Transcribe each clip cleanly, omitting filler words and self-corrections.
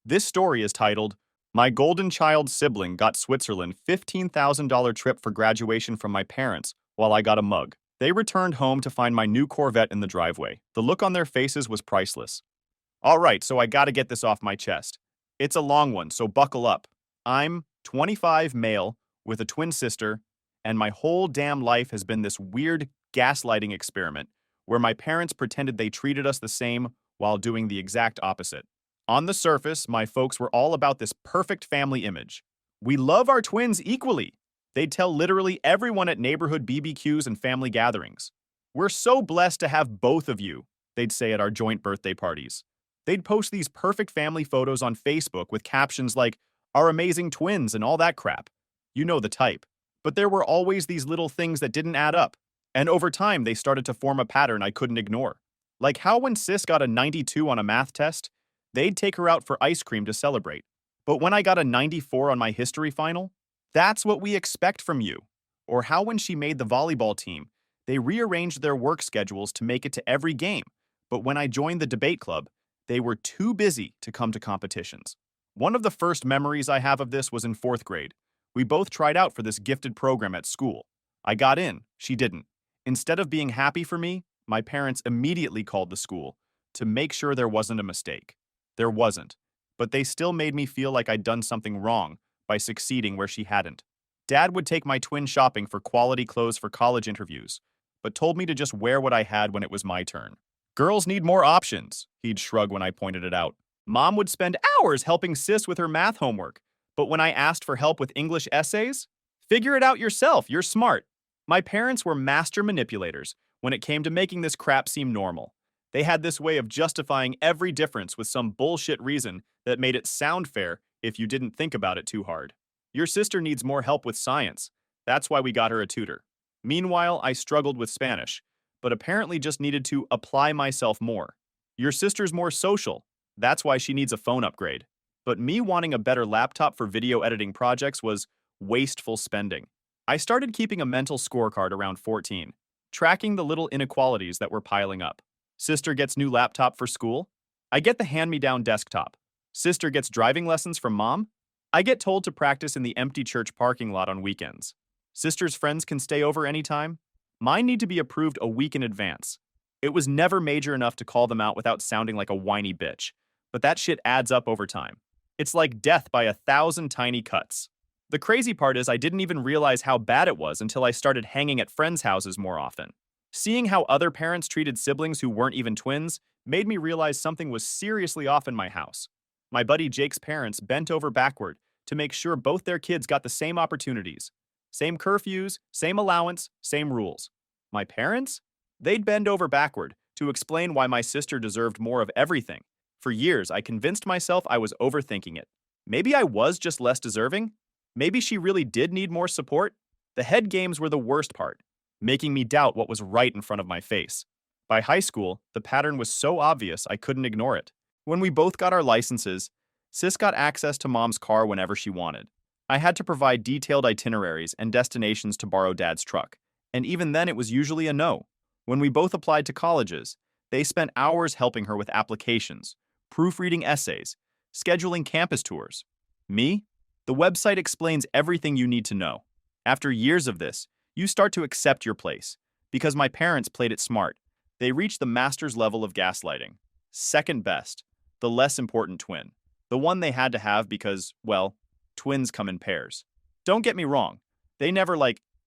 This story is titled, My Golden Child Sibling Got Switzerland $15,000 Trip for Graduation from My Parents While I Got a Mug. They returned home to find my new Corvette in the driveway. The look on their faces was priceless. All right, so I gotta get this off my chest. It's a long one, so buckle up. I'm 25 male with a twin sister, and my whole damn life has been this weird gaslighting experiment where my parents pretended they treated us the same while doing the exact opposite. On the surface, my folks were all about this perfect family image. We love our twins equally. They'd tell literally everyone at neighborhood BBQs and family gatherings. We're so blessed to have both of you, they'd say at our joint birthday parties. They'd post these perfect family photos on Facebook with captions like, our amazing twins and all that crap. You know the type. But there were always these little things that didn't add up. And over time, they started to form a pattern I couldn't ignore. Like how when Sis got a 92 on a math test, they'd take her out for ice cream to celebrate. But when I got a 94 on my history final, that's what we expect from you. Or how when she made the volleyball team, they rearranged their work schedules to make it to every game. But when I joined the debate club, they were too busy to come to competitions. One of the first memories I have of this was in 4th grade. We both tried out for this gifted program at school. I got in, she didn't. Instead of being happy for me, my parents immediately called the school to make sure there wasn't a mistake. There wasn't, but they still made me feel like I'd done something wrong by succeeding where she hadn't. Dad would take my twin shopping for quality clothes for college interviews, but told me to just wear what I had when it was my turn. Girls need more options, he'd shrug when I pointed it out. Mom would spend hours helping Sis with her math homework, but when I asked for help with English essays, figure it out yourself, you're smart. My parents were master manipulators when it came to making this crap seem normal. They had this way of justifying every difference with some bullshit reason that made it sound fair if you didn't think about it too hard. Your sister needs more help with science. That's why we got her a tutor. Meanwhile, I struggled with Spanish, but apparently just needed to apply myself more. Your sister's more social. That's why she needs a phone upgrade. But me wanting a better laptop for video editing projects was wasteful spending. I started keeping a mental scorecard around 14, tracking the little inequalities that were piling up. Sister gets new laptop for school. I get the hand-me-down desktop. Sister gets driving lessons from mom. I get told to practice in the empty church parking lot on weekends. Sister's friends can stay over anytime. Mine need to be approved a week in advance. It was never major enough to call them out without sounding like a whiny bitch, but that shit adds up over time. It's like death by 1,000 tiny cuts. The crazy part is I didn't even realize how bad it was until I started hanging at friends' houses more often. Seeing how other parents treated siblings who weren't even twins made me realize something was seriously off in my house. My buddy Jake's parents bent over backward to make sure both their kids got the same opportunities. Same curfews, same allowance, same rules. My parents? They'd bend over backward to explain why my sister deserved more of everything. For years, I convinced myself I was overthinking it. Maybe I was just less deserving? Maybe she really did need more support? The head games were the worst part, making me doubt what was right in front of my face. By high school, the pattern was so obvious I couldn't ignore it. When we both got our licenses, Sis got access to mom's car whenever she wanted. I had to provide detailed itineraries and destinations to borrow dad's truck, and even then it was usually a no. When we both applied to colleges, they spent hours helping her with applications, proofreading essays, scheduling campus tours. Me? The website explains everything you need to know. After years of this, you start to accept your place. Because my parents played it smart, they reached the master's level of gaslighting. Second best, the less important twin. The one they had to have because, well, twins come in pairs. Don't get me wrong, they never,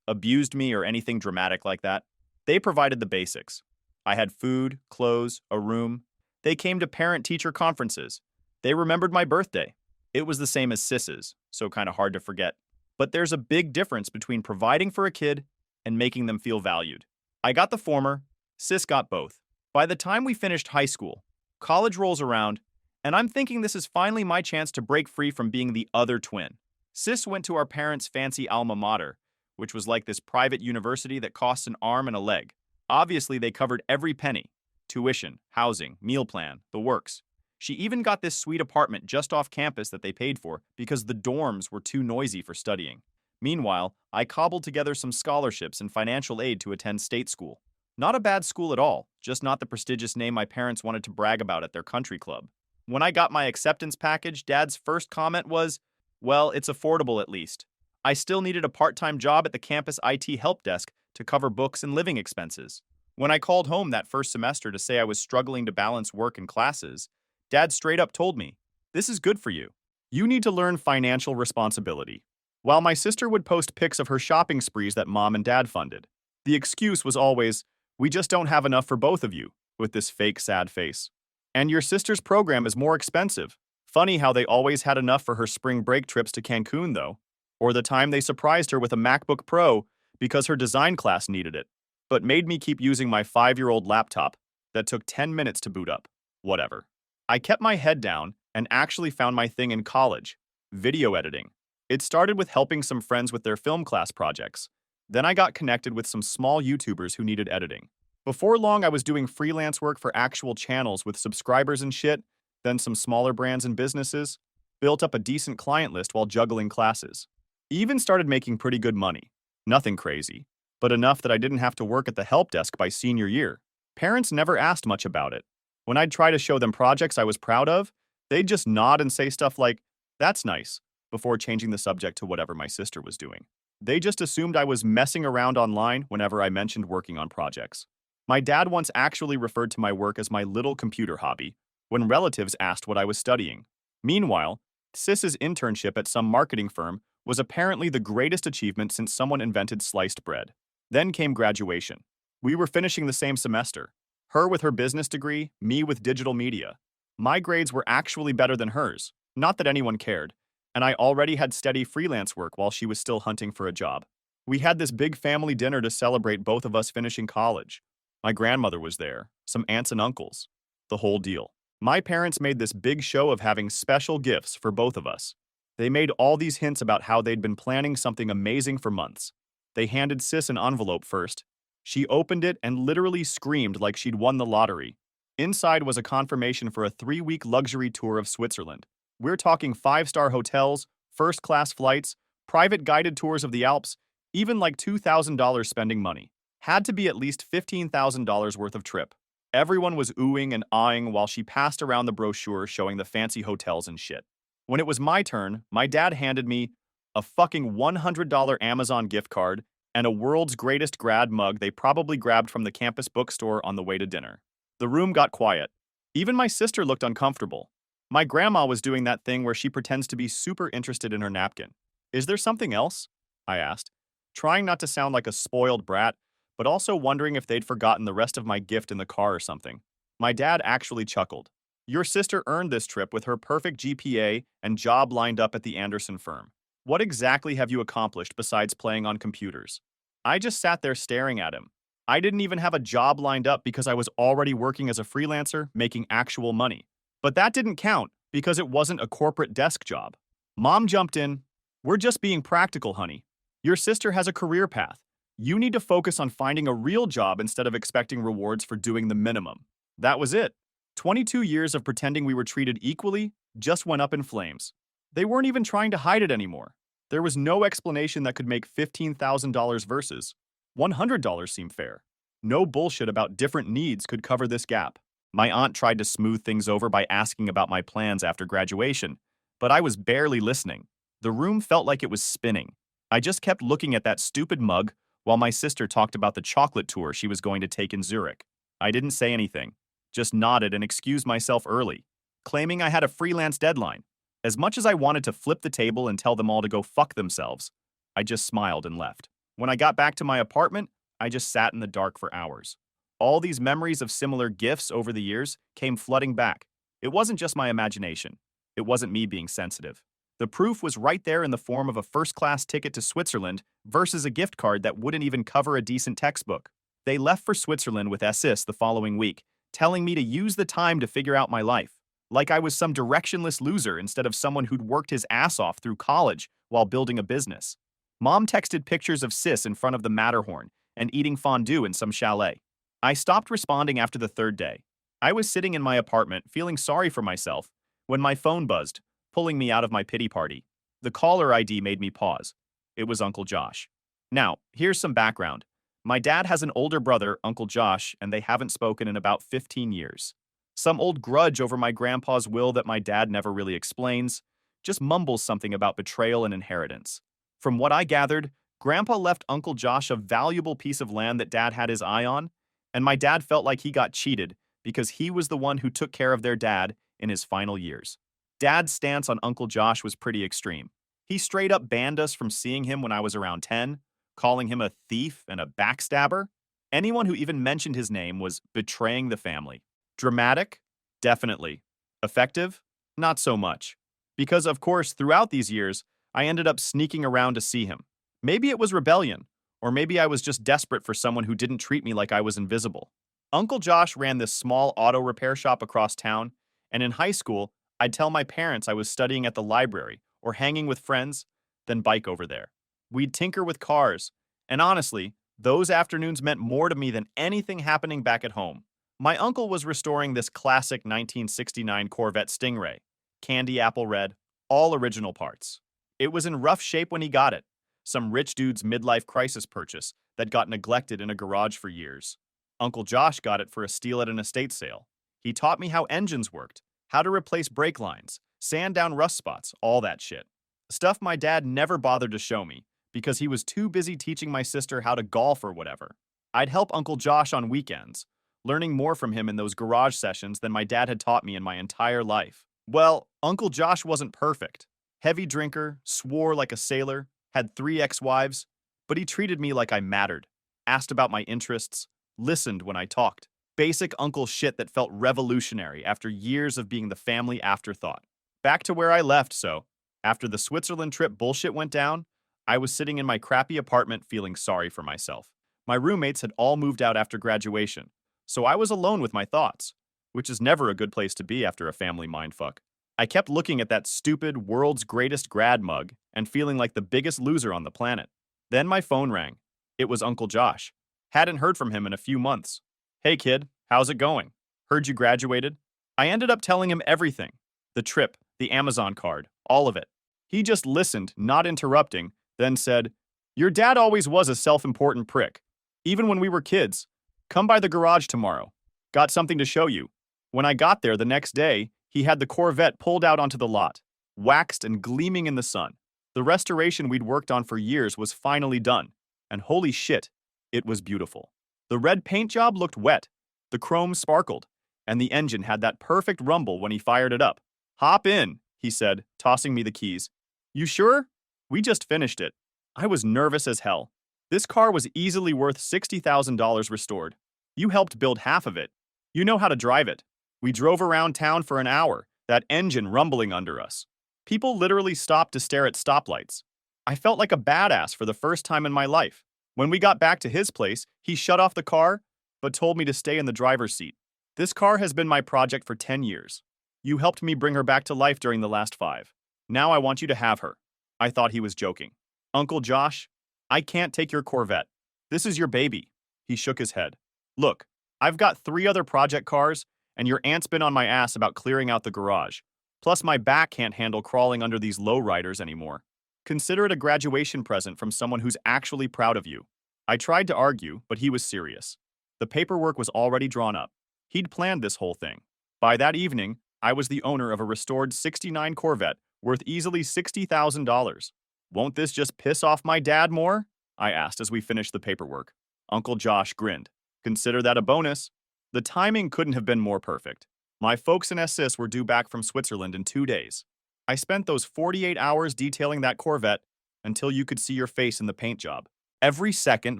abused me or anything dramatic like that. They provided the basics. I had food, clothes, a room. They came to parent-teacher conferences. They remembered my birthday. It was the same as Sis's, so kind of hard to forget. But there's a big difference between providing for a kid and making them feel valued. I got the former, Sis got both. By the time we finished high school, college rolls around, and I'm thinking this is finally my chance to break free from being the other twin. Sis went to our parents' fancy alma mater, which was like this private university that costs an arm and a leg. Obviously, they covered every penny. Tuition, housing, meal plan, the works. She even got this sweet apartment just off campus that they paid for because the dorms were too noisy for studying. Meanwhile, I cobbled together some scholarships and financial aid to attend state school. Not a bad school at all, just not the prestigious name my parents wanted to brag about at their country club. When I got my acceptance package, Dad's first comment was, "Well, it's affordable at least." I still needed a part-time job at the campus IT help desk to cover books and living expenses. When I called home that first semester to say I was struggling to balance work and classes, Dad straight up told me, "This is good for you. You need to learn financial responsibility." While my sister would post pics of her shopping sprees that Mom and Dad funded, the excuse was always, "We just don't have enough for both of you," with this fake sad face. "And your sister's program is more expensive." Funny how they always had enough for her spring break trips to Cancun, though, or the time they surprised her with a MacBook Pro because her design class needed it, but made me keep using my 5-year-old laptop that took 10 minutes to boot up. Whatever. I kept my head down and actually found my thing in college: video editing. It started with helping some friends with their film class projects. Then I got connected with some small YouTubers who needed editing. Before long, I was doing freelance work for actual channels with subscribers and shit, then some smaller brands and businesses. Built up a decent client list while juggling classes. Even started making pretty good money. Nothing crazy, but enough that I didn't have to work at the help desk by senior year. Parents never asked much about it. When I'd try to show them projects I was proud of, they'd just nod and say stuff like, "That's nice," before changing the subject to whatever my sister was doing. They just assumed I was messing around online whenever I mentioned working on projects. My dad once actually referred to my work as my little computer hobby when relatives asked what I was studying. Meanwhile, Sis's internship at some marketing firm was apparently the greatest achievement since someone invented sliced bread. Then came graduation. We were finishing the same semester. Her with her business degree, me with digital media. My grades were actually better than hers, not that anyone cared, and I already had steady freelance work while she was still hunting for a job. We had this big family dinner to celebrate both of us finishing college. My grandmother was there, some aunts and uncles, the whole deal. My parents made this big show of having special gifts for both of us. They made all these hints about how they'd been planning something amazing for months. They handed Sis an envelope first. She opened it and literally screamed like she'd won the lottery. Inside was a confirmation for a 3-week luxury tour of Switzerland. We're talking 5-star hotels, first-class flights, private guided tours of the Alps, even like $2,000 spending money. Had to be at least $15,000 worth of trip. Everyone was oohing and aahing while she passed around the brochure showing the fancy hotels and shit. When it was my turn, my dad handed me a fucking $100 Amazon gift card and a world's greatest grad mug they probably grabbed from the campus bookstore on the way to dinner. The room got quiet. Even my sister looked uncomfortable. My grandma was doing that thing where she pretends to be super interested in her napkin. "Is there something else?" I asked, trying not to sound like a spoiled brat, but also wondering if they'd forgotten the rest of my gift in the car or something. My dad actually chuckled. "Your sister earned this trip with her perfect GPA and job lined up at the Anderson firm. What exactly have you accomplished besides playing on computers?" I just sat there staring at him. I didn't even have a job lined up because I was already working as a freelancer, making actual money. But that didn't count because it wasn't a corporate desk job. Mom jumped in. "We're just being practical, honey. Your sister has a career path. You need to focus on finding a real job instead of expecting rewards for doing the minimum." That was it. 22 years of pretending we were treated equally just went up in flames. They weren't even trying to hide it anymore. There was no explanation that could make $15,000 versus $100 seem fair. No bullshit about different needs could cover this gap. My aunt tried to smooth things over by asking about my plans after graduation, but I was barely listening. The room felt like it was spinning. I just kept looking at that stupid mug while my sister talked about the chocolate tour she was going to take in Zurich. I didn't say anything, just nodded and excused myself early, claiming I had a freelance deadline. As much as I wanted to flip the table and tell them all to go fuck themselves, I just smiled and left. When I got back to my apartment, I just sat in the dark for hours. All these memories of similar gifts over the years came flooding back. It wasn't just my imagination. It wasn't me being sensitive. The proof was right there in the form of a first-class ticket to Switzerland versus a gift card that wouldn't even cover a decent textbook. They left for Switzerland with Sis the following week, telling me to use the time to figure out my life. Like I was some directionless loser instead of someone who'd worked his ass off through college while building a business. Mom texted pictures of Sis in front of the Matterhorn and eating fondue in some chalet. I stopped responding after the third day. I was sitting in my apartment feeling sorry for myself when my phone buzzed, pulling me out of my pity party. The caller ID made me pause. It was Uncle Josh. Now, here's some background. My dad has an older brother, Uncle Josh, and they haven't spoken in about 15 years. Some old grudge over my grandpa's will that my dad never really explains, just mumbles something about betrayal and inheritance. From what I gathered, Grandpa left Uncle Josh a valuable piece of land that Dad had his eye on, and my dad felt like he got cheated because he was the one who took care of their dad in his final years. Dad's stance on Uncle Josh was pretty extreme. He straight up banned us from seeing him when I was around 10, calling him a thief and a backstabber. Anyone who even mentioned his name was betraying the family. Dramatic? Definitely. Effective? Not so much. Because, of course, throughout these years, I ended up sneaking around to see him. Maybe it was rebellion, or maybe I was just desperate for someone who didn't treat me like I was invisible. Uncle Josh ran this small auto repair shop across town, and in high school, I'd tell my parents I was studying at the library or hanging with friends, then bike over there. We'd tinker with cars, and honestly, those afternoons meant more to me than anything happening back at home. My uncle was restoring this classic 1969 Corvette Stingray, candy apple red, all original parts. It was in rough shape when he got it, some rich dude's midlife crisis purchase that got neglected in a garage for years. Uncle Josh got it for a steal at an estate sale. He taught me how engines worked, how to replace brake lines, sand down rust spots, all that shit. Stuff my dad never bothered to show me because he was too busy teaching my sister how to golf or whatever. I'd help Uncle Josh on weekends, learning more from him in those garage sessions than my dad had taught me in my entire life. Well, Uncle Josh wasn't perfect. Heavy drinker, swore like a sailor, had 3 ex-wives, but he treated me like I mattered, asked about my interests, listened when I talked. Basic uncle shit that felt revolutionary after years of being the family afterthought. Back to where I left, so, after the Switzerland trip bullshit went down, I was sitting in my crappy apartment feeling sorry for myself. My roommates had all moved out after graduation, so I was alone with my thoughts, which is never a good place to be after a family mindfuck. I kept looking at that stupid world's greatest grad mug and feeling like the biggest loser on the planet. Then my phone rang. It was Uncle Josh. Hadn't heard from him in a few months. Hey kid, how's it going? Heard you graduated? I ended up telling him everything. The trip, the Amazon card, all of it. He just listened, not interrupting, then said, "Your dad always was a self-important prick. Even when we were kids. Come by the garage tomorrow. Got something to show you." When I got there the next day, he had the Corvette pulled out onto the lot, waxed and gleaming in the sun. The restoration we'd worked on for years was finally done, and holy shit, it was beautiful. The red paint job looked wet, the chrome sparkled, and the engine had that perfect rumble when he fired it up. "Hop in," he said, tossing me the keys. "You sure? We just finished it." I was nervous as hell. This car was easily worth $60,000 restored. You helped build half of it. You know how to drive it. We drove around town for an hour, that engine rumbling under us. People literally stopped to stare at stoplights. I felt like a badass for the first time in my life. When we got back to his place, he shut off the car, but told me to stay in the driver's seat. "This car has been my project for 10 years. You helped me bring her back to life during the last 5. Now I want you to have her." I thought he was joking. "Uncle Josh, I can't take your Corvette. This is your baby." He shook his head. "Look, I've got 3 other project cars, and your aunt's been on my ass about clearing out the garage. Plus my back can't handle crawling under these lowriders anymore. Consider it a graduation present from someone who's actually proud of you." I tried to argue, but he was serious. The paperwork was already drawn up. He'd planned this whole thing. By that evening, I was the owner of a restored '69 Corvette worth easily $60,000. "Won't this just piss off my dad more?" I asked as we finished the paperwork. Uncle Josh grinned. "Consider that a bonus." The timing couldn't have been more perfect. My folks and sis were due back from Switzerland in 2 days. I spent those 48 hours detailing that Corvette until you could see your face in the paint job. Every second,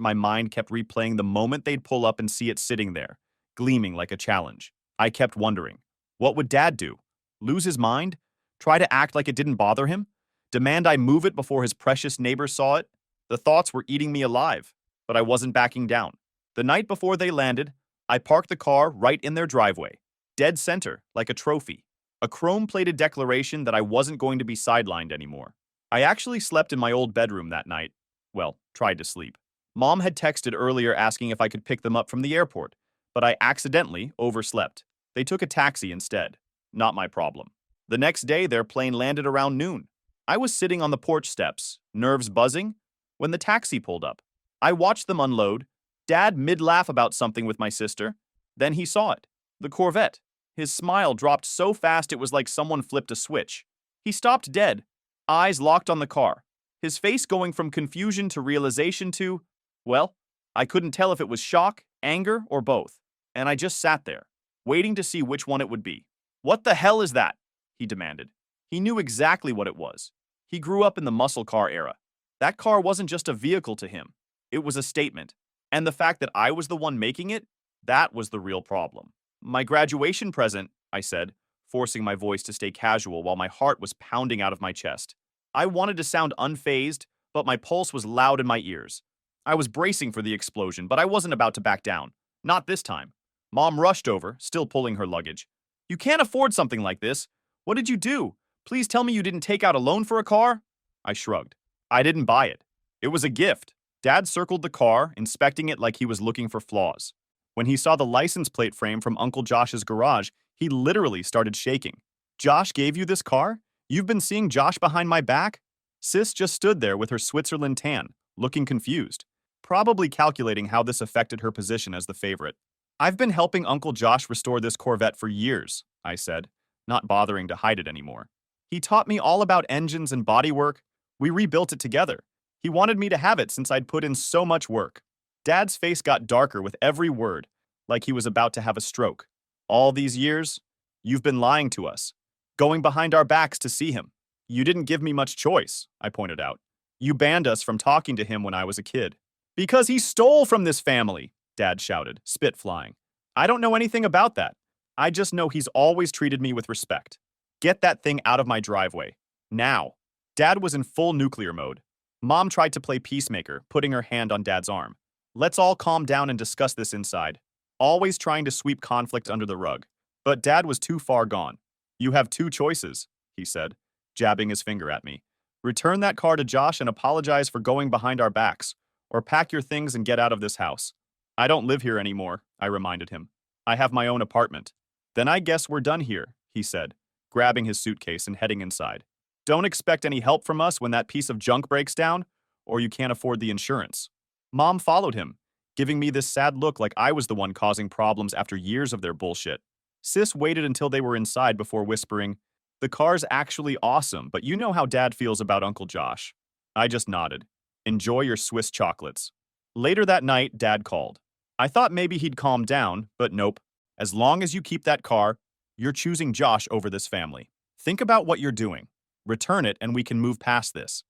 my mind kept replaying the moment they'd pull up and see it sitting there, gleaming like a challenge. I kept wondering, what would Dad do? Lose his mind? Try to act like it didn't bother him? Demand I move it before his precious neighbors saw it? The thoughts were eating me alive, but I wasn't backing down. The night before they landed, I parked the car right in their driveway, dead center, like a trophy. A chrome-plated declaration that I wasn't going to be sidelined anymore. I actually slept in my old bedroom that night. Well, tried to sleep. Mom had texted earlier asking if I could pick them up from the airport, but I accidentally overslept. They took a taxi instead. Not my problem. The next day, their plane landed around noon. I was sitting on the porch steps, nerves buzzing, when the taxi pulled up. I watched them unload. Dad mid-laugh about something with my sister. Then he saw it. The Corvette. His smile dropped so fast it was like someone flipped a switch. He stopped dead, eyes locked on the car, his face going from confusion to realization to, well, I couldn't tell if it was shock, anger, or both. And I just sat there, waiting to see which one it would be. "What the hell is that?" he demanded. He knew exactly what it was. He grew up in the muscle car era. That car wasn't just a vehicle to him. It was a statement. And the fact that I was the one making it, that was the real problem. "My graduation present," I said, forcing my voice to stay casual while my heart was pounding out of my chest. I wanted to sound unfazed, but my pulse was loud in my ears. I was bracing for the explosion, but I wasn't about to back down. Not this time. Mom rushed over, still pulling her luggage. "You can't afford something like this. What did you do? Please tell me you didn't take out a loan for a car?" I shrugged. "I didn't buy it. It was a gift." Dad circled the car, inspecting it like he was looking for flaws. When he saw the license plate frame from Uncle Josh's garage, he literally started shaking. "Josh gave you this car? You've been seeing Josh behind my back?" Sis just stood there with her Switzerland tan, looking confused, probably calculating how this affected her position as the favorite. "I've been helping Uncle Josh restore this Corvette for years," I said, not bothering to hide it anymore. "He taught me all about engines and bodywork. We rebuilt it together. He wanted me to have it since I'd put in so much work." Dad's face got darker with every word, like he was about to have a stroke. "All these years, you've been lying to us, going behind our backs to see him. You didn't give me much choice," I pointed out. "You banned us from talking to him when I was a kid." "Because he stole from this family," Dad shouted, spit flying. "I don't know anything about that. I just know he's always treated me with respect. Get that thing out of my driveway. Now." Dad was in full nuclear mode. Mom tried to play peacemaker, putting her hand on Dad's arm. "Let's all calm down and discuss this inside." Always trying to sweep conflict under the rug. But Dad was too far gone. "You have two choices," he said, jabbing his finger at me. "Return that car to Josh and apologize for going behind our backs, or pack your things and get out of this house." "I don't live here anymore," I reminded him. "I have my own apartment." "Then I guess we're done here," he said, grabbing his suitcase and heading inside. "Don't expect any help from us when that piece of junk breaks down, or you can't afford the insurance." Mom followed him, giving me this sad look like I was the one causing problems after years of their bullshit. Sis waited until they were inside before whispering, "The car's actually awesome, but you know how Dad feels about Uncle Josh." I just nodded. "Enjoy your Swiss chocolates." Later that night, Dad called. I thought maybe he'd calm down, but nope. "As long as you keep that car, you're choosing Josh over this family. Think about what you're doing. Return it and we can move past this."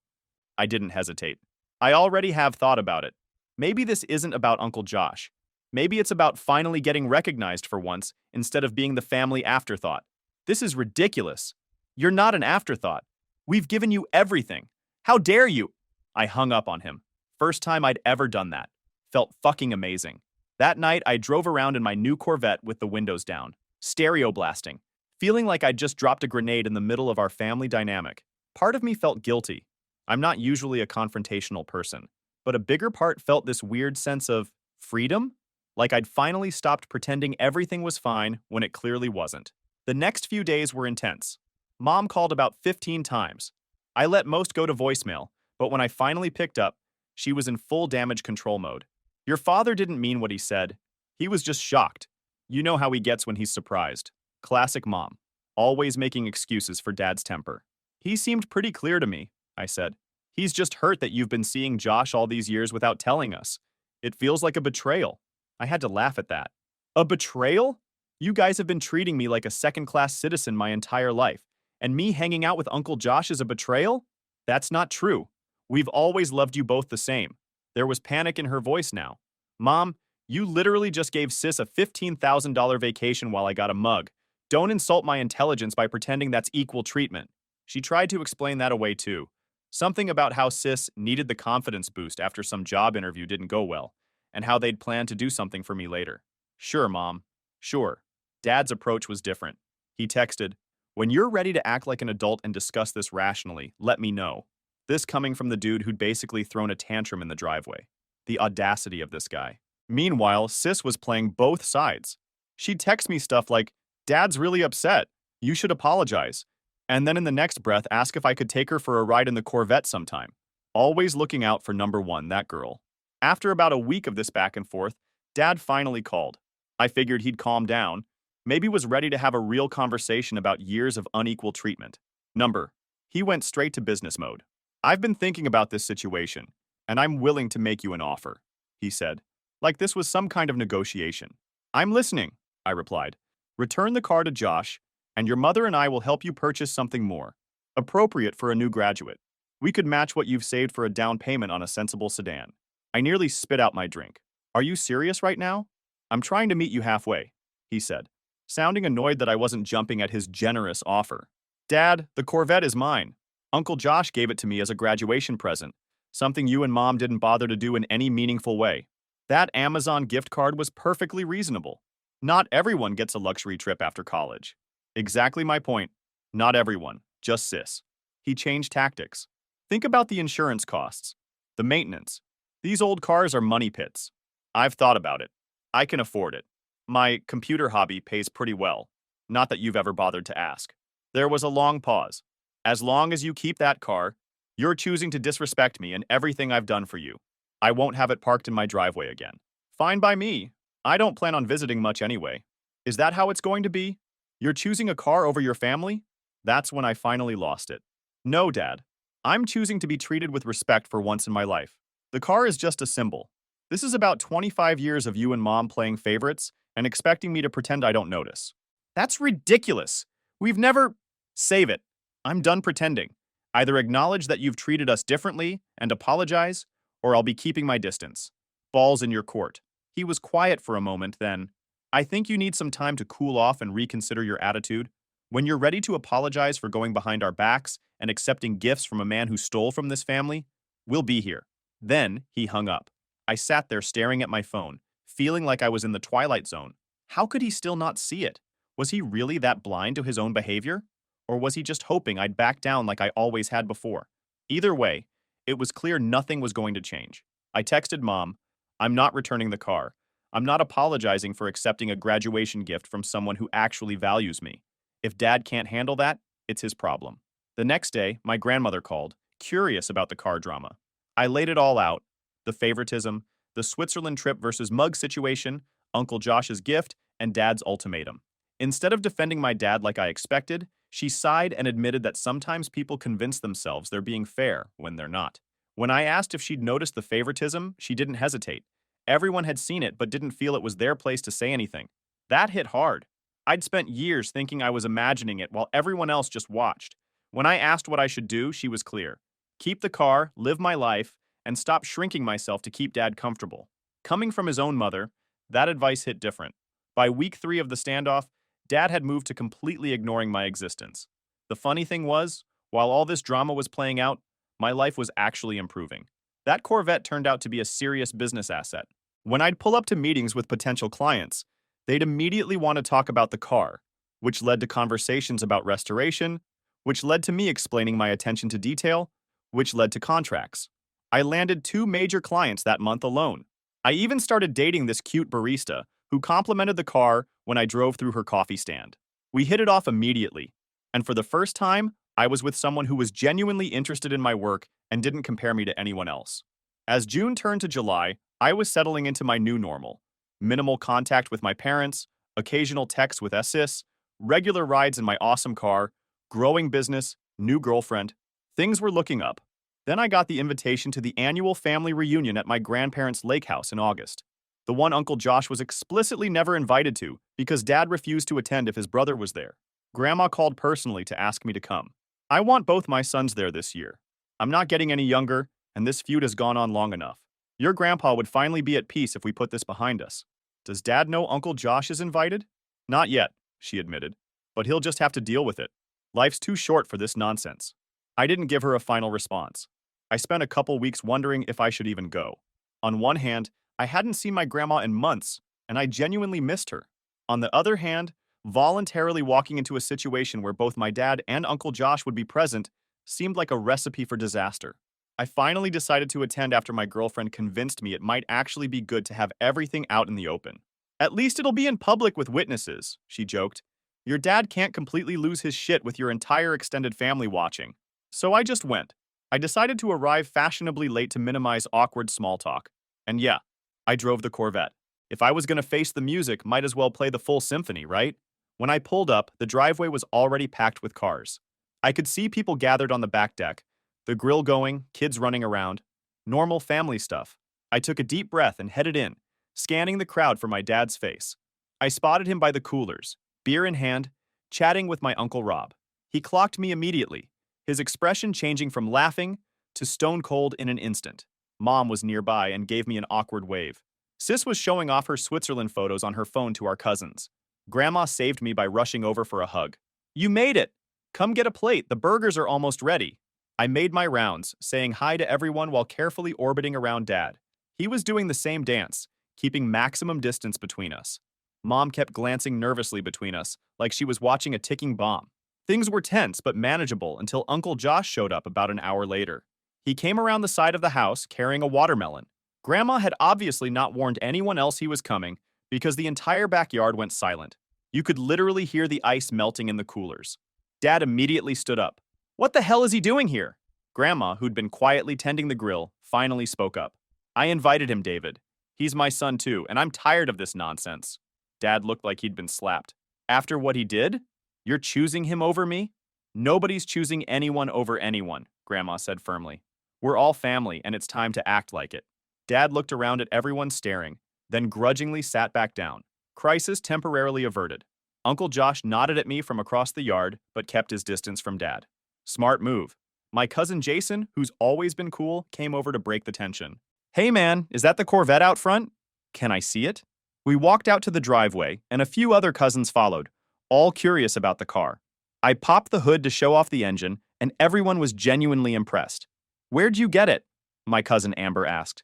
I didn't hesitate. "I already have thought about it. Maybe this isn't about Uncle Josh. Maybe it's about finally getting recognized for once instead of being the family afterthought. This is ridiculous. You're not an afterthought. We've given you everything. How dare you?" I hung up on him. First time I'd ever done that. Felt fucking amazing. That night, I drove around in my new Corvette with the windows down, stereo blasting, feeling like I'd just dropped a grenade in the middle of our family dynamic. Part of me felt guilty. I'm not usually a confrontational person, but a bigger part felt this weird sense of freedom, like I'd finally stopped pretending everything was fine when it clearly wasn't. The next few days were intense. Mom called about 15 times. I let most go to voicemail, but when I finally picked up, she was in full damage control mode. "Your father didn't mean what he said. He was just shocked. You know how he gets when he's surprised." Classic mom, always making excuses for Dad's temper. "He seemed pretty clear to me," I said. "He's just hurt that you've been seeing Josh all these years without telling us. It feels like a betrayal." I had to laugh at that. "A betrayal? You guys have been treating me like a second-class citizen my entire life, and me hanging out with Uncle Josh is a betrayal? That's not true. We've always loved you both the same." There was panic in her voice now. "Mom, you literally just gave Sis a $15,000 vacation while I got a mug. Don't insult my intelligence by pretending that's equal treatment." She tried to explain that away too. Something about how Sis needed the confidence boost after some job interview didn't go well, and how they'd planned to do something for me later. "Sure, Mom. Sure." Dad's approach was different. He texted, "When you're ready to act like an adult and discuss this rationally, let me know." This coming from the dude who'd basically thrown a tantrum in the driveway. The audacity of this guy. Meanwhile, Sis was playing both sides. She'd text me stuff like, "Dad's really upset. You should apologize." And then in the next breath ask if I could take her for a ride in the Corvette sometime. Always looking out for number one, that girl. After about a week of this back and forth, Dad finally called. I figured he'd calm down. Maybe was ready to have a real conversation about years of unequal treatment. Number. He went straight to business mode. I've been thinking about this situation, and I'm willing to make you an offer, he said, like this was some kind of negotiation. I'm listening, I replied. Return the car to Josh, and your mother and I will help you purchase something more appropriate for a new graduate. We could match what you've saved for a down payment on a sensible sedan. I nearly spit out my drink. Are you serious right now? I'm trying to meet you halfway, he said, sounding annoyed that I wasn't jumping at his generous offer. Dad, the Corvette is mine. Uncle Josh gave it to me as a graduation present, something you and Mom didn't bother to do in any meaningful way. That Amazon gift card was perfectly reasonable. Not everyone gets a luxury trip after college. Exactly my point. Not everyone, just sis. He changed tactics. Think about the insurance costs, the maintenance. These old cars are money pits. I've thought about it. I can afford it. My computer hobby pays pretty well. Not that you've ever bothered to ask. There was a long pause. As long as you keep that car, you're choosing to disrespect me and everything I've done for you. I won't have it parked in my driveway again. Fine by me. I don't plan on visiting much anyway. Is that how it's going to be? You're choosing a car over your family? That's when I finally lost it. No, Dad. I'm choosing to be treated with respect for once in my life. The car is just a symbol. This is about 25 years of you and Mom playing favorites and expecting me to pretend I don't notice. That's ridiculous. We've never... Save it. I'm done pretending. Either acknowledge that you've treated us differently and apologize, or I'll be keeping my distance. Ball's in your court. He was quiet for a moment, then. I think you need some time to cool off and reconsider your attitude. When you're ready to apologize for going behind our backs and accepting gifts from a man who stole from this family, we'll be here. Then he hung up. I sat there staring at my phone, feeling like I was in the Twilight Zone. How could he still not see it? Was he really that blind to his own behavior? Or was he just hoping I'd back down like I always had before? Either way, it was clear nothing was going to change. I texted Mom, I'm not returning the car. I'm not apologizing for accepting a graduation gift from someone who actually values me. If Dad can't handle that, it's his problem. The next day, my grandmother called, curious about the car drama. I laid it all out, the favoritism, the Switzerland trip versus mug situation, Uncle Josh's gift, and Dad's ultimatum. Instead of defending my dad like I expected, she sighed and admitted that sometimes people convince themselves they're being fair when they're not. When I asked if she'd noticed the favoritism, she didn't hesitate. Everyone had seen it but didn't feel it was their place to say anything. That hit hard. I'd spent years thinking I was imagining it while everyone else just watched. When I asked what I should do, she was clear. Keep the car, live my life, and stop shrinking myself to keep Dad comfortable. Coming from his own mother, that advice hit different. By week 3 of the standoff, Dad had moved to completely ignoring my existence. The funny thing was, while all this drama was playing out, my life was actually improving. That Corvette turned out to be a serious business asset. When I'd pull up to meetings with potential clients, they'd immediately want to talk about the car, which led to conversations about restoration, which led to me explaining my attention to detail, which led to contracts. I landed 2 major clients that month alone. I even started dating this cute barista who complimented the car when I drove through her coffee stand. We hit it off immediately, and for the first time, I was with someone who was genuinely interested in my work and didn't compare me to anyone else. As June turned to July, I was settling into my new normal. Minimal contact with my parents, occasional texts with sis, regular rides in my awesome car, growing business, new girlfriend. Things were looking up. Then I got the invitation to the annual family reunion at my grandparents' lake house in August. The one Uncle Josh was explicitly never invited to because Dad refused to attend if his brother was there. Grandma called personally to ask me to come. I want both my sons there this year. I'm not getting any younger, and this feud has gone on long enough. Your grandpa would finally be at peace if we put this behind us. Does Dad know Uncle Josh is invited? Not yet, she admitted, but he'll just have to deal with it. Life's too short for this nonsense. I didn't give her a final response. I spent a couple weeks wondering if I should even go. On one hand, I hadn't seen my grandma in months, and I genuinely missed her. On the other hand, voluntarily walking into a situation where both my dad and Uncle Josh would be present seemed like a recipe for disaster. I finally decided to attend after my girlfriend convinced me it might actually be good to have everything out in the open. At least it'll be in public with witnesses, she joked. Your dad can't completely lose his shit with your entire extended family watching. So I just went. I decided to arrive fashionably late to minimize awkward small talk. And yeah, I drove the Corvette. If I was going to face the music, might as well play the full symphony, right? When I pulled up, the driveway was already packed with cars. I could see people gathered on the back deck, the grill going, kids running around. Normal family stuff. I took a deep breath and headed in, scanning the crowd for my dad's face. I spotted him by the coolers, beer in hand, chatting with my Uncle Rob. He clocked me immediately, his expression changing from laughing to stone cold in an instant. Mom was nearby and gave me an awkward wave. Sis was showing off her Switzerland photos on her phone to our cousins. Grandma saved me by rushing over for a hug. "You made it! Come get a plate, the burgers are almost ready." I made my rounds, saying hi to everyone while carefully orbiting around Dad. He was doing the same dance, keeping maximum distance between us. Mom kept glancing nervously between us, like she was watching a ticking bomb. Things were tense but manageable until Uncle Josh showed up about an hour later. He came around the side of the house carrying a watermelon. Grandma had obviously not warned anyone else he was coming because the entire backyard went silent. You could literally hear the ice melting in the coolers. Dad immediately stood up. "What the hell is he doing here?" Grandma, who'd been quietly tending the grill, finally spoke up. "I invited him, David. He's my son too, and I'm tired of this nonsense." Dad looked like he'd been slapped. "After what he did? You're choosing him over me?" "Nobody's choosing anyone over anyone," Grandma said firmly. "We're all family, and it's time to act like it." Dad looked around at everyone staring, then grudgingly sat back down. Crisis temporarily averted. Uncle Josh nodded at me from across the yard, but kept his distance from Dad. Smart move. My cousin Jason, who's always been cool, came over to break the tension. "Hey man, is that the Corvette out front? Can I see it?" We walked out to the driveway, and a few other cousins followed, all curious about the car. I popped the hood to show off the engine, and everyone was genuinely impressed. "Where'd you get it?" my cousin Amber asked.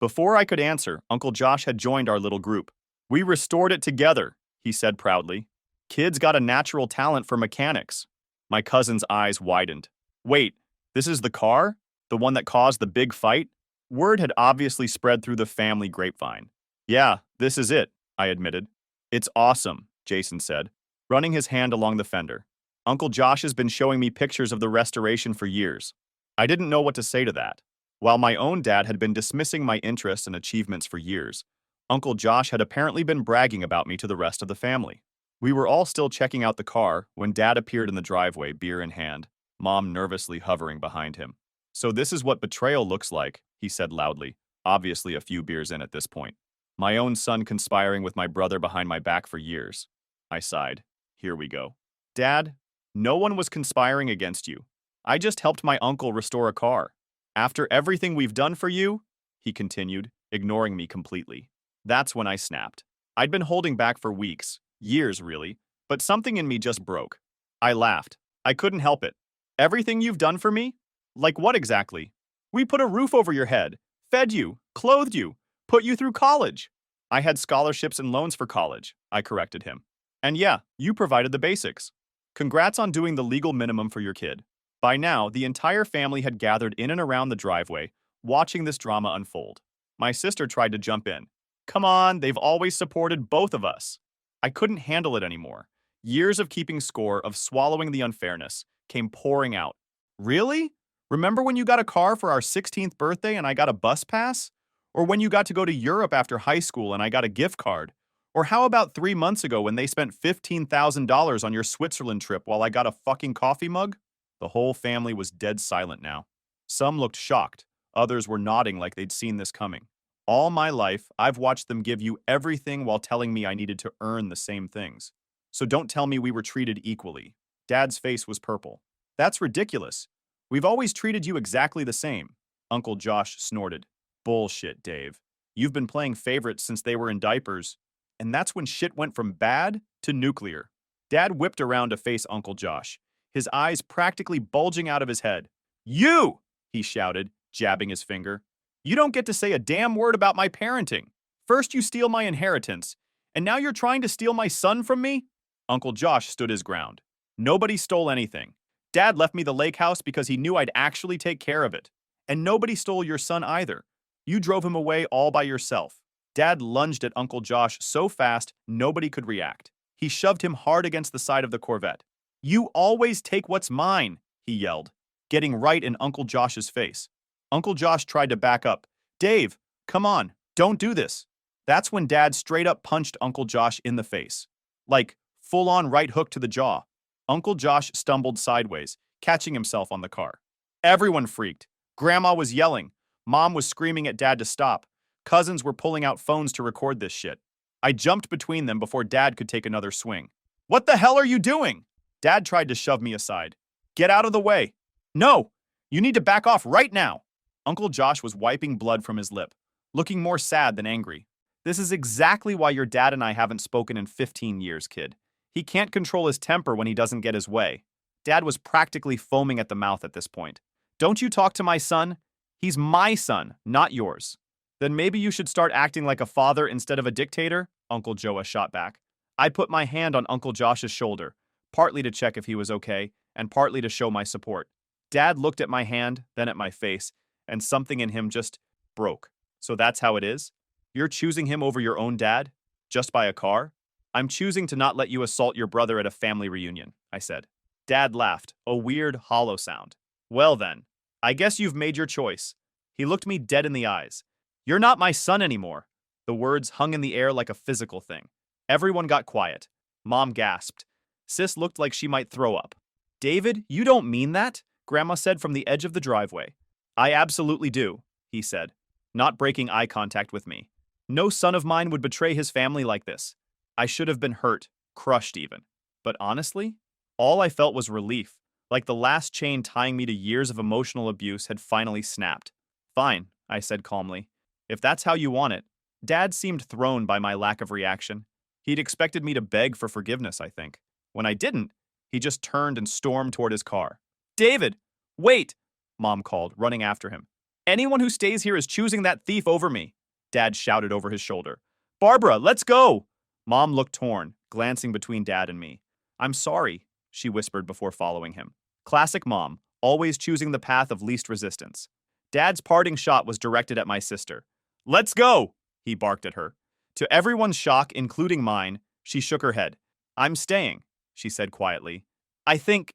Before I could answer, Uncle Josh had joined our little group. "We restored it together," he said proudly. "Kid's got a natural talent for mechanics." My cousin's eyes widened. "Wait, this is the car? The one that caused the big fight?" Word had obviously spread through the family grapevine. "Yeah, this is it," I admitted. "It's awesome," Jason said, running his hand along the fender. "Uncle Josh has been showing me pictures of the restoration for years." I didn't know what to say to that. While my own dad had been dismissing my interests and achievements for years, Uncle Josh had apparently been bragging about me to the rest of the family. We were all still checking out the car when Dad appeared in the driveway, beer in hand, Mom nervously hovering behind him. "So this is what betrayal looks like," he said loudly, obviously a few beers in at this point. "My own son conspiring with my brother behind my back for years." I sighed. Here we go. "Dad, no one was conspiring against you. I just helped my uncle restore a car. After everything we've done for you," he continued, ignoring me completely. That's when I snapped. I'd been holding back for weeks, years really, but something in me just broke. I laughed. I couldn't help it. "Everything you've done for me? Like what exactly?" "We put a roof over your head, fed you, clothed you, put you through college." "I had scholarships and loans for college," I corrected him. "And yeah, you provided the basics. Congrats on doing the legal minimum for your kid." By now, the entire family had gathered in and around the driveway, watching this drama unfold. My sister tried to jump in. "Come on, they've always supported both of us." I couldn't handle it anymore. Years of keeping score, of swallowing the unfairness, came pouring out. "Really? Remember when you got a car for our 16th birthday and I got a bus pass? Or when you got to go to Europe after high school and I got a gift card? Or how about 3 months ago when they spent $15,000 on your Switzerland trip while I got a fucking coffee mug?" The whole family was dead silent now. Some looked shocked, others were nodding like they'd seen this coming. All my life, I've watched them give you everything while telling me I needed to earn the same things. So don't tell me we were treated equally. Dad's face was purple. "That's ridiculous. We've always treated you exactly the same." Uncle Josh snorted. "Bullshit, Dave. You've been playing favorites since they were in diapers. And that's when shit went from bad to nuclear." Dad whipped around to face Uncle Josh, his eyes practically bulging out of his head. "You!" he shouted, jabbing his finger. "You don't get to say a damn word about my parenting. First you steal my inheritance, and now you're trying to steal my son from me?" Uncle Josh stood his ground. "Nobody stole anything. Dad left me the lake house because he knew I'd actually take care of it. And nobody stole your son either. You drove him away all by yourself." Dad lunged at Uncle Josh so fast nobody could react. He shoved him hard against the side of the Corvette. "You always take what's mine," he yelled, getting right in Uncle Josh's face. Uncle Josh tried to back up. "Dave, come on, don't do this." That's when Dad straight up punched Uncle Josh in the face. Like, full-on right hook to the jaw. Uncle Josh stumbled sideways, catching himself on the car. Everyone freaked. Grandma was yelling. Mom was screaming at Dad to stop. Cousins were pulling out phones to record this shit. I jumped between them before Dad could take another swing. "What the hell are you doing?" Dad tried to shove me aside. "Get out of the way." "No! You need to back off right now." Uncle Josh was wiping blood from his lip, looking more sad than angry. "This is exactly why your dad and I haven't spoken in 15 years, kid. He can't control his temper when he doesn't get his way." Dad was practically foaming at the mouth at this point. "Don't you talk to my son? He's my son, not yours." "Then maybe you should start acting like a father instead of a dictator," Uncle Joa shot back. I put my hand on Uncle Josh's shoulder, partly to check if he was okay, and partly to show my support. Dad looked at my hand, then at my face, and something in him just broke. "So that's how it is? You're choosing him over your own dad? Just by a car?" "I'm choosing to not let you assault your brother at a family reunion," I said. Dad laughed, a weird, hollow sound. "Well then, I guess you've made your choice." He looked me dead in the eyes. "You're not my son anymore." The words hung in the air like a physical thing. Everyone got quiet. Mom gasped. Sis looked like she might throw up. "David, you don't mean that?" Grandma said from the edge of the driveway. "I absolutely do," he said, not breaking eye contact with me. "No son of mine would betray his family like this." I should have been hurt, crushed even. But honestly, all I felt was relief, like the last chain tying me to years of emotional abuse had finally snapped. "Fine," I said calmly. "If that's how you want it." Dad seemed thrown by my lack of reaction. He'd expected me to beg for forgiveness, I think. When I didn't, he just turned and stormed toward his car. "David, wait!" Mom called, running after him. "Anyone who stays here is choosing that thief over me," Dad shouted over his shoulder. "Barbara, let's go!" Mom looked torn, glancing between Dad and me. "I'm sorry," she whispered before following him. Classic Mom, always choosing the path of least resistance. Dad's parting shot was directed at my sister. "Let's go!" he barked at her. To everyone's shock, including mine, she shook her head. "I'm staying," she said quietly. I think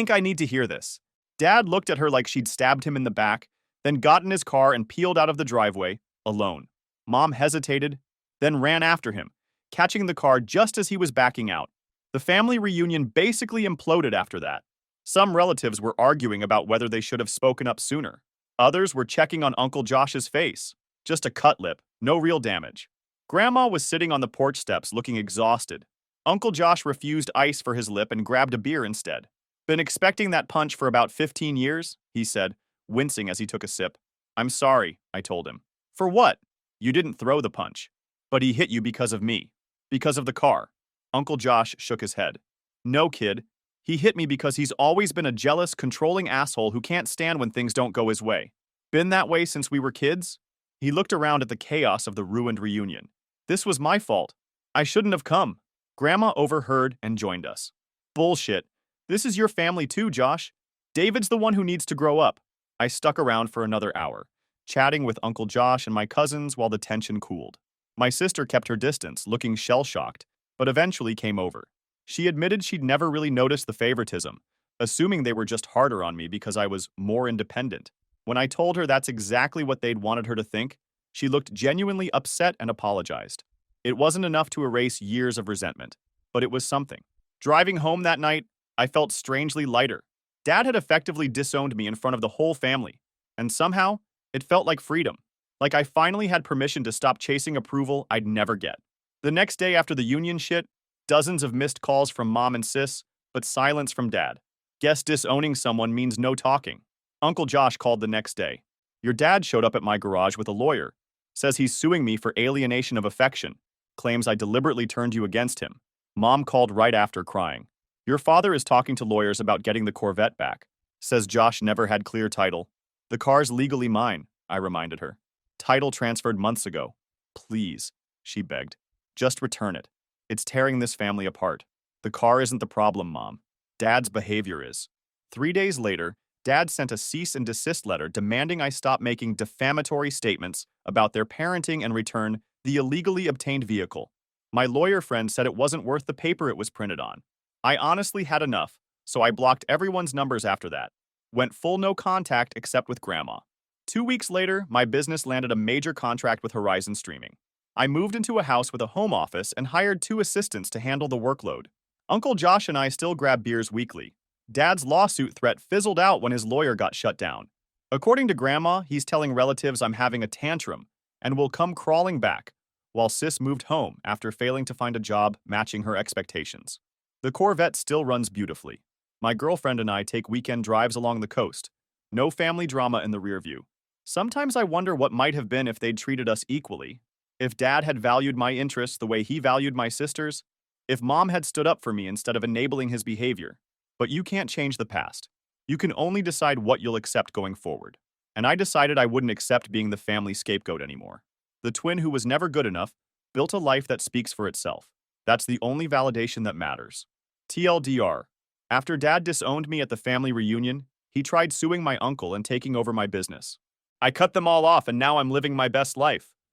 I need to hear this." Dad looked at her like she'd stabbed him in the back, then got in his car and peeled out of the driveway, alone. Mom hesitated, then ran after him, catching the car just as he was backing out. The family reunion basically imploded after that. Some relatives were arguing about whether they should have spoken up sooner. Others were checking on Uncle Josh's face. Just a cut lip, no real damage. Grandma was sitting on the porch steps looking exhausted. Uncle Josh refused ice for his lip and grabbed a beer instead. "Been expecting that punch for about 15 years, he said, wincing as he took a sip. "I'm sorry," I told him. "For what?" "You didn't throw the punch. But he hit you because of me. Because of the car." Uncle Josh shook his head. "No, kid. He hit me because he's always been a jealous, controlling asshole who can't stand when things don't go his way. Been that way since we were kids?" He looked around at the chaos of the ruined reunion. "This was my fault. I shouldn't have come." Grandma overheard and joined us. "Bullshit. This is your family too, Josh. David's the one who needs to grow up." I stuck around for another hour, chatting with Uncle Josh and my cousins while the tension cooled. My sister kept her distance, looking shell-shocked, but eventually came over. She admitted she'd never really noticed the favoritism, assuming they were just harder on me because I was more independent. When I told her that's exactly what they'd wanted her to think, she looked genuinely upset and apologized. It wasn't enough to erase years of resentment, but it was something. Driving home that night, I felt strangely lighter. Dad had effectively disowned me in front of the whole family, and somehow, it felt like freedom. Like I finally had permission to stop chasing approval I'd never get. The next day after the union shit, dozens of missed calls from Mom and Sis, but silence from Dad. Guess disowning someone means no talking. Uncle Josh called the next day. "Your dad showed up at my garage with a lawyer. Says he's suing me for alienation of affection. Claims I deliberately turned you against him." Mom called right after, crying. "Your father is talking to lawyers about getting the Corvette back. Says Josh never had clear title." "The car's legally mine," I reminded her. "Title transferred months ago. Please," she begged. "Just return it. It's tearing this family apart. The car isn't the problem, Mom. Dad's behavior is." 3 days later, Dad sent a cease and desist letter demanding I stop making defamatory statements about their parenting and return the illegally obtained vehicle. My lawyer friend said it wasn't worth the paper it was printed on. I honestly had enough, so I blocked everyone's numbers after that. Went full no contact except with Grandma. 2 weeks later, my business landed a major contract with Horizon Streaming. I moved into a house with a home office and hired 2 assistants to handle the workload. Uncle Josh and I still grab beers weekly. Dad's lawsuit threat fizzled out when his lawyer got shut down. According to Grandma, he's telling relatives I'm having a tantrum and will come crawling back, while Sis moved home after failing to find a job matching her expectations. The Corvette still runs beautifully. My girlfriend and I take weekend drives along the coast. No family drama in the rear view. Sometimes I wonder what might have been if they'd treated us equally. If Dad had valued my interests the way he valued my sister's. If Mom had stood up for me instead of enabling his behavior. But you can't change the past. You can only decide what you'll accept going forward. And I decided I wouldn't accept being the family scapegoat anymore. The twin who was never good enough built a life that speaks for itself. That's the only validation that matters. TLDR. After Dad disowned me at the family reunion, he tried suing my uncle and taking over my business. I cut them all off and now I'm living my best life.